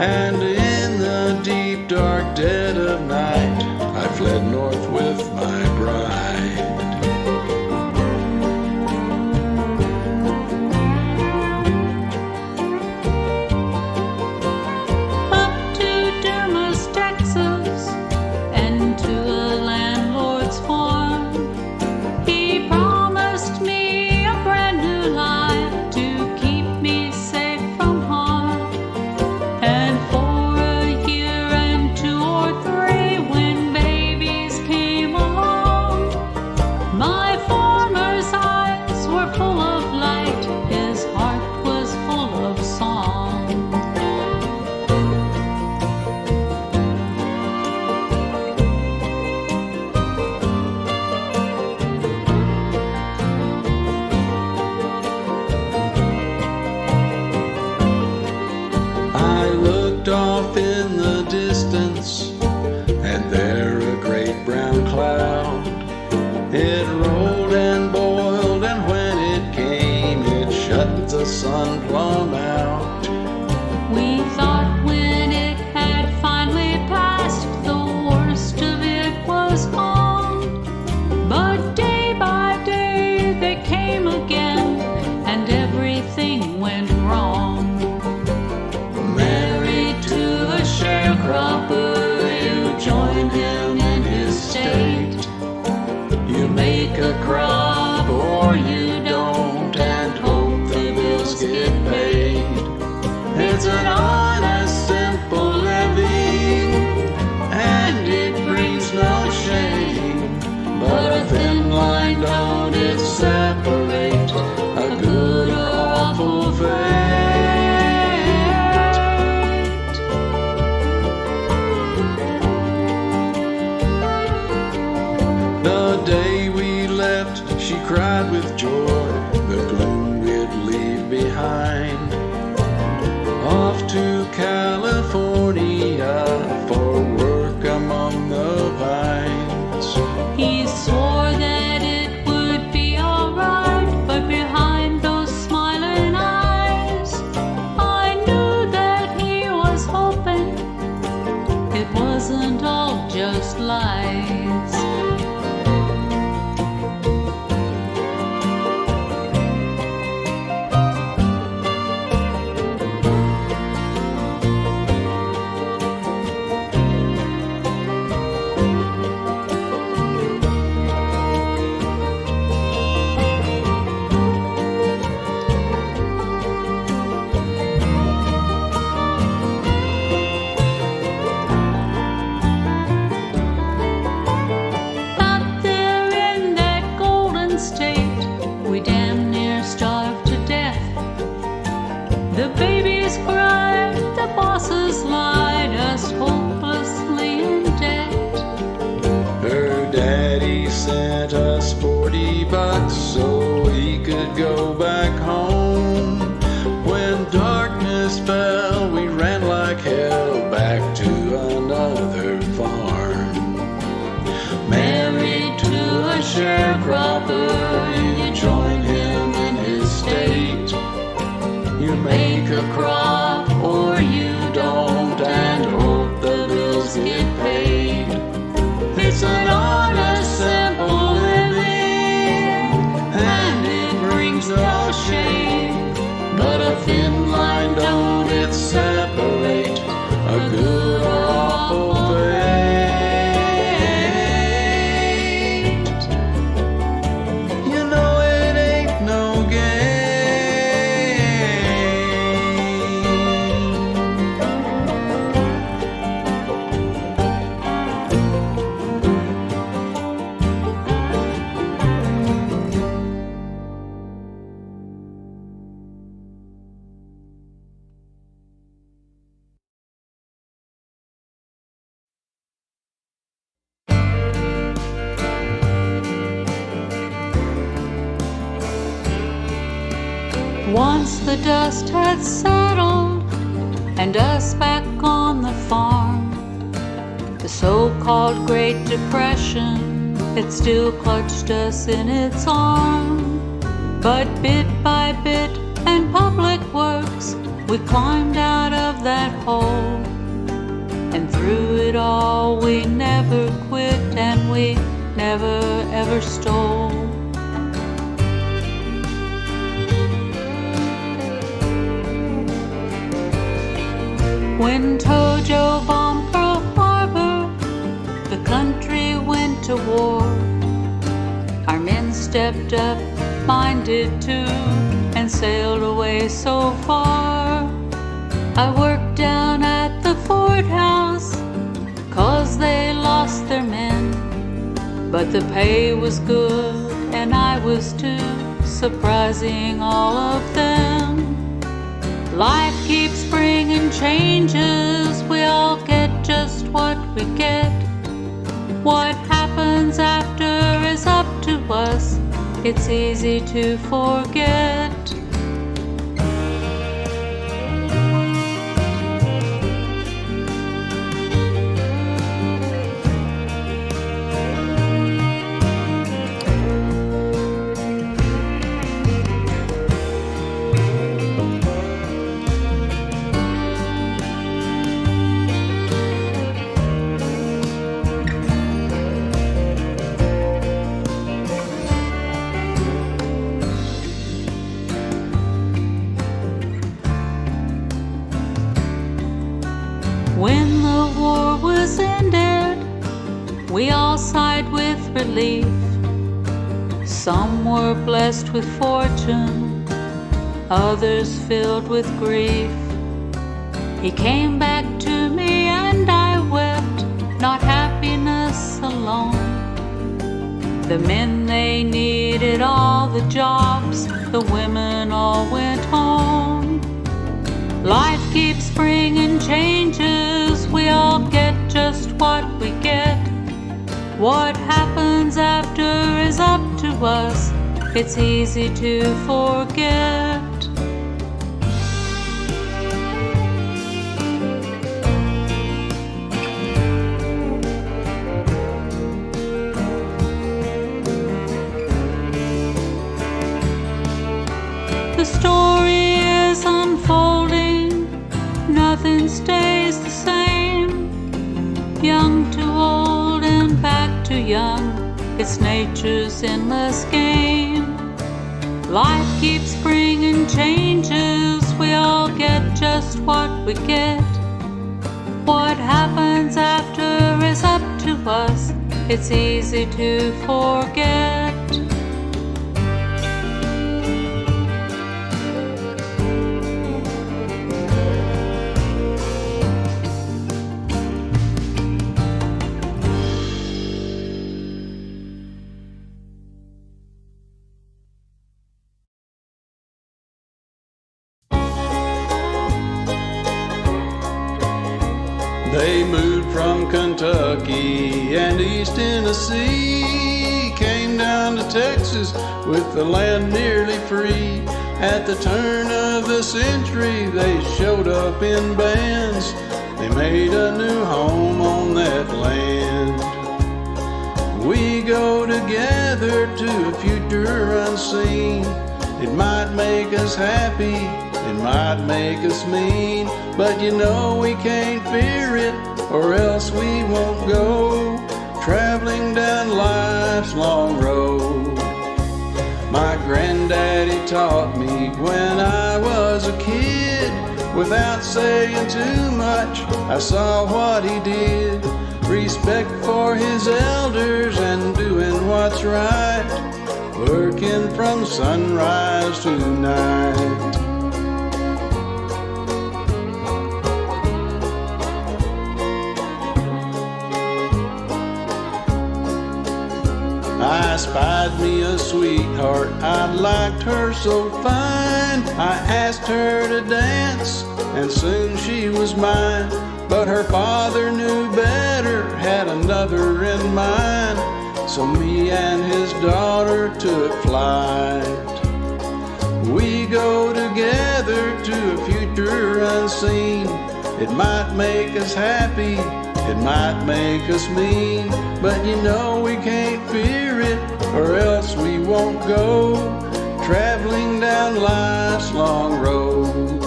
And in the deep dark dead of night, I fled north with my bride. Off in the distance, and there a great brown cloud. It rolled and boiled, and when it came, it shut the sun plumb out. We thought when it had finally passed, the worst of it was gone. But day by day they came again, and everything went wrong. Sharecropper, you join him in his state. You make a crop or you don't, and hope the bills get paid. It's an honest, simple living, and it brings no shame. But a thin line, don't it separate a good or awful fate? The day we left, she cried with joy, the gloom we'd leave behind. Off to California for work among the pines. He swore that it would be alright, but behind those smiling eyes, I knew that he was hoping it wasn't all just lies. The babies cried, the bosses lied us hopelessly in debt. Her daddy sent us $40 so he could go back home. When darkness fell, we ran like hell back to another farm. Married to a sharecropper, you join him in his state. You make a crop or you don't, and hope the bills get paid. It's an honest, simple living, and it brings no shame. But a thin line, don't it separate a good or awful fate? You know it ain't no game. Once the dust had settled and us back on the farm, the so-called Great Depression, it still clutched us in its arm. But bit by bit and public works, we climbed out of that hole. it all, we never quit, and we never ever stole. When Tojo bombed Pearl Harbor, the country went to war. Our men stepped up, mine did too, and sailed away so far. I worked down at the Ford House, 'cause they lost their men. But the pay was good, and I was too, surprising all of them. Life keeps bringing changes, we all get just what we get. What happens after is up to us, it's easy to forget. When the war was ended, we all sighed with relief. Some were blessed with fortune, others filled with grief. He came back to me and I wept, not happiness alone. The men, they needed all the jobs, the women all went home. Life keeps bringing changes, we all get just what we get. What happens after is up to us, it's easy to forget. The story is unfolding, nothing stays the same. Young to old and back to young, it's nature's endless game. Life keeps bringing changes, we all get just what we get. What happens after is up to us, it's easy to forget. They moved from Kentucky and East Tennessee, came down to Texas with the land nearly free. At the turn of the century, they showed up in bands. They made a new home on that land. We go together to a future unseen. It might make us happy, it might make us mean, but you know we can't fear it, or else we won't go traveling down life's long road. My granddaddy taught me when I was a kid. Without saying too much, I saw what he did. Respect for his elders and doing what's right, working from sunrise to night. I spied me a sweetheart, I liked her so fine. I asked her to dance, and soon she was mine. But her father knew better, had another in mind. So me and his daughter took flight. We go together to a future unseen. It might make us happy, it might make us mean, but you know we can't fear it, or else we won't go traveling down life's long road.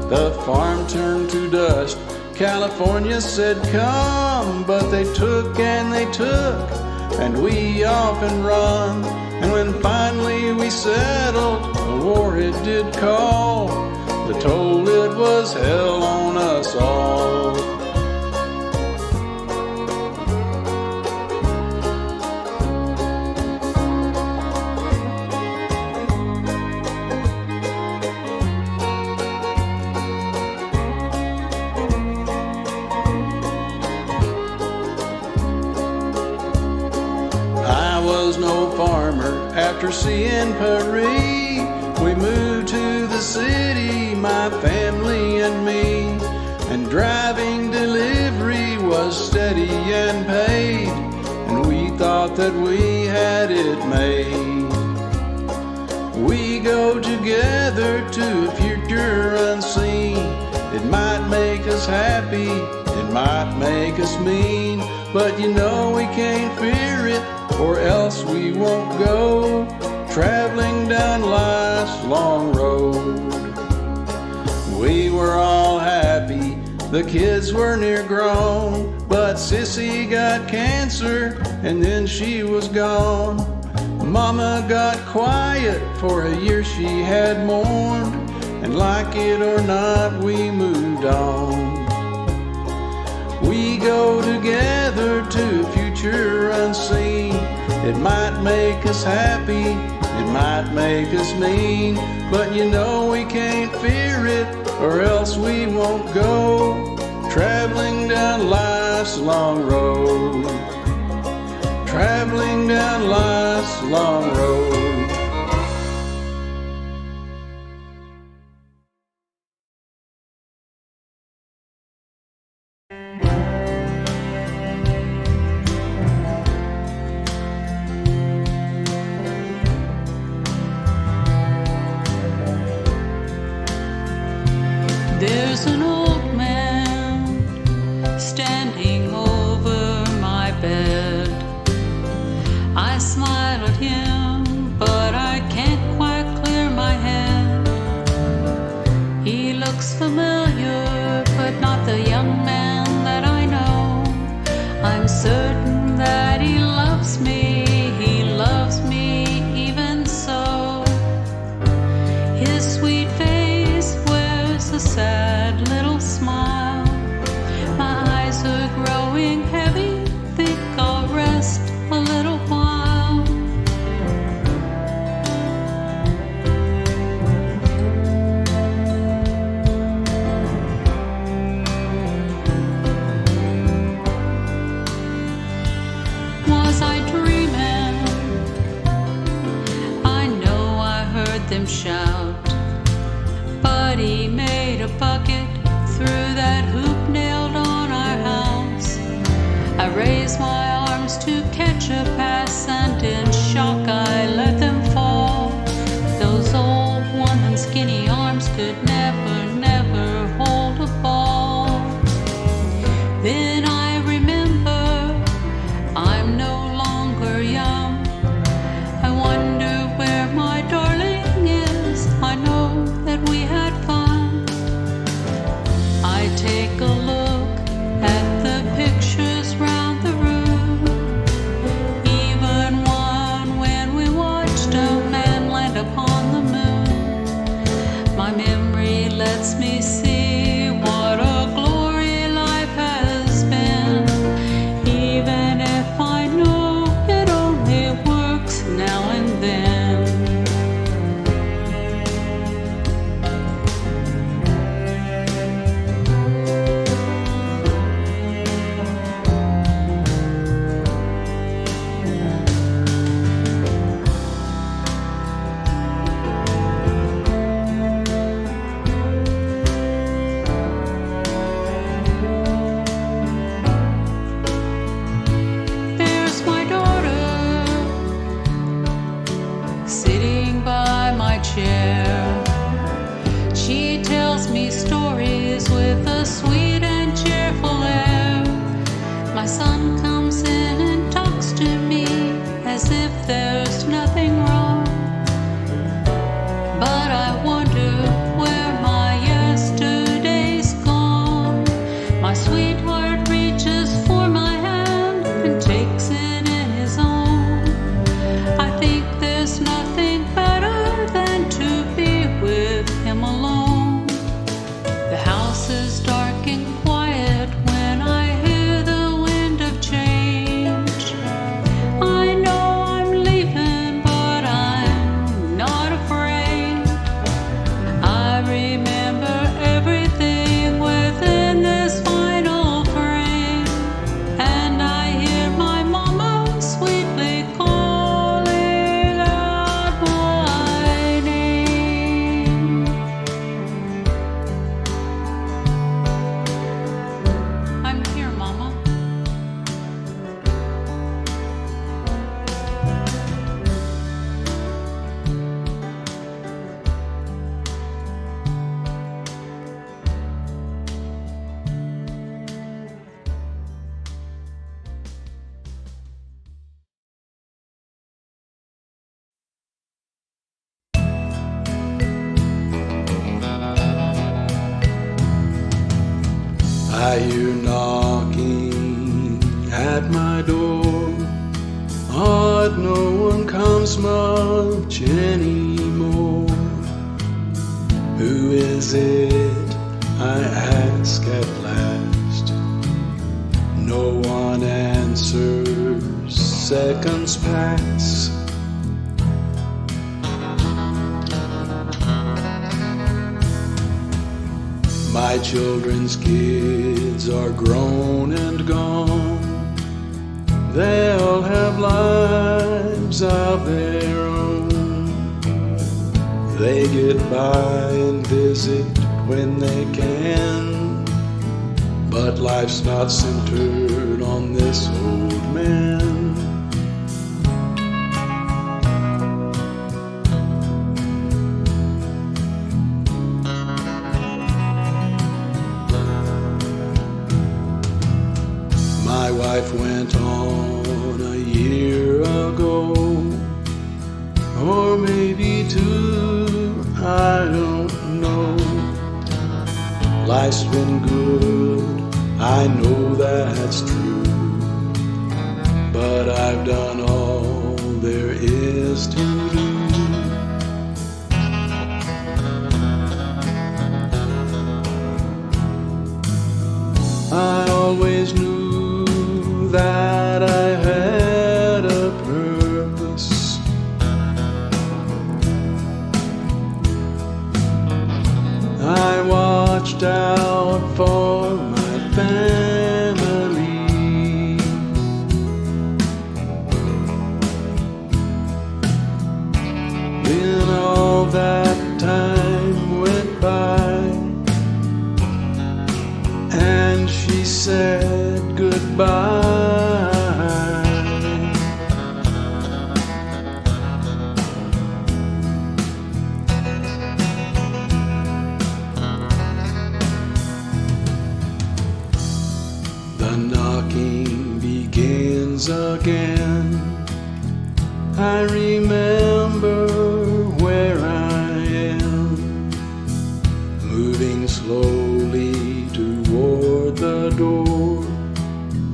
The farm turned to dust, California said come, but they took and they took, and we off and run. And when finally we settled, the war it did call. The toll it was hell on us all. No farmer after seeing Paris. We moved to the city, my family and me, and driving delivery was steady and paid, and we thought that we had it made. We go together to a future unseen. It might make us happy, it might make us mean, but you know we can't fear it, or else we won't go traveling down life's long road. We were all happy, the kids were near grown, but Sissy got cancer and then she was gone. Mama got quiet, for a year she had mourned, and like it or not we moved on. We go together to a future unseen. It might make us happy, it might make us mean, but you know we can't fear it, or else we won't go traveling down life's long road. Traveling down life's long road. There's an old man standing over my bed. I smile at him, but I can't quite clear my head. He looks familiar, but not the young man that I know. I'm certain that he loves me even so. His sweet face wears a sad little smile. My eyes are growing heavy, think I'll rest a little while. Was I dreaming? I know I heard them shout, but he made a bucket through that hoop nailed on our house. I raised my arms to catch a pass, and in shock I let them fall. Those old woman skinny arms could never hold a ball. Then I remember I'm no longer young. I wonder where my darling is. I know that we had fun. My sweetheart reaches for my hand and takes it in his own. I think there's nothing better than to be with him alone. The house is dark and quiet when I hear the wind of change. I know I'm leaving, but I'm not afraid. I remember everything within this final frame, and I hear my mama sweetly calling out my name. I'm here, Mama. I hear knocking at my door, but no one comes much anymore. Who is it? I ask at last. No one answers, seconds pass. My children's kids are grown and gone. They'll have lives of their own. They get by and visit when they can, but life's not centered on this old man. My wife went on a year ago, or maybe two, I don't know. Life's been good, I know that's true, but I've done all there is to do. I always knew that I had a purpose. I watched out for my family. Then all that time went by, and she said goodbye. The knocking begins again. I remember where I am, moving slowly toward the door.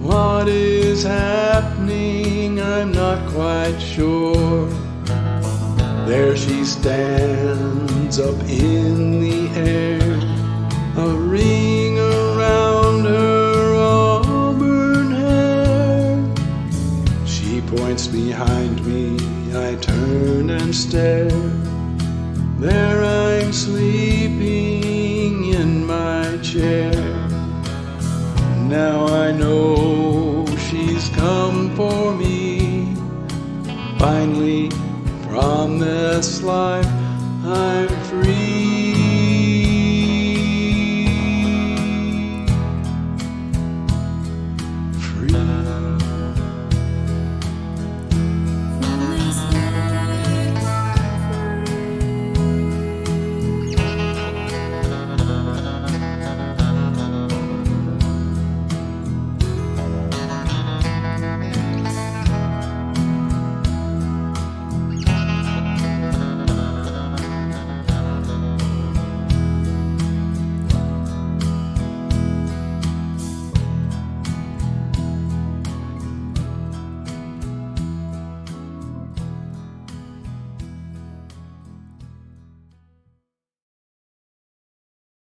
What is happening? I'm not quite sure. There she stands up in the air, a ring around her auburn hair. She points behind me, I turn and stare. There I'm sleeping in my chair. Now I know she's come for me. Finally, from this life I'm free.